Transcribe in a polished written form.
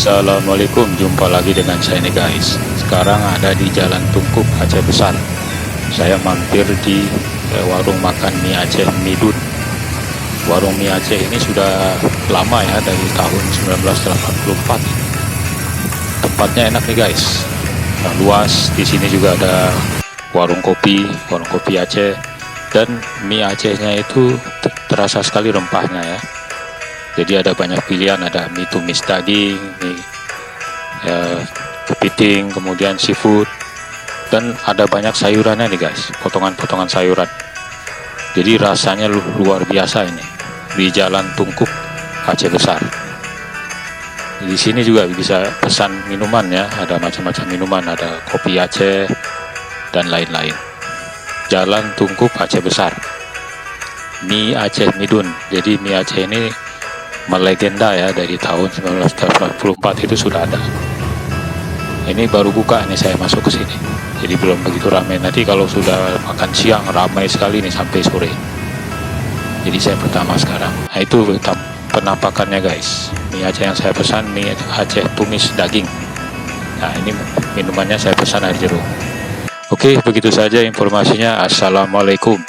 Assalamualaikum, jumpa lagi dengan saya nih guys. Sekarang ada di Jalan Tungkup Aceh Besar. Saya mampir di warung makan mie Aceh Midun. Warung mie Aceh ini sudah lama ya, dari tahun 1984. Tempatnya enak nih guys. Nah, luas. Di sini juga ada warung kopi Aceh, dan mie Acehnya itu terasa sekali rempahnya ya. Jadi ada banyak pilihan, ada mie tumis daging, mie kepiting, kemudian seafood, dan ada banyak sayurannya nih guys, potongan-potongan sayuran. Jadi rasanya luar biasa ini di Jalan Tungkup Aceh Besar. Di sini juga bisa pesan minuman ya, ada macam-macam minuman, ada kopi Aceh dan lain-lain. Jalan Tungkup Aceh Besar, mie Aceh Midun. Jadi mie Aceh ini melegenda ya, dari tahun 1984 itu sudah ada. Ini baru buka nih, saya masuk ke sini, jadi belum begitu ramai. Nanti kalau sudah makan siang ramai sekali nih sampai sore. Jadi saya pertama sekarang. Nah, itu penampakannya guys. Mie Aceh yang saya pesan mie Aceh tumis daging. Nah, ini minumannya saya pesan air jeruk. Oke, begitu saja informasinya. Assalamualaikum.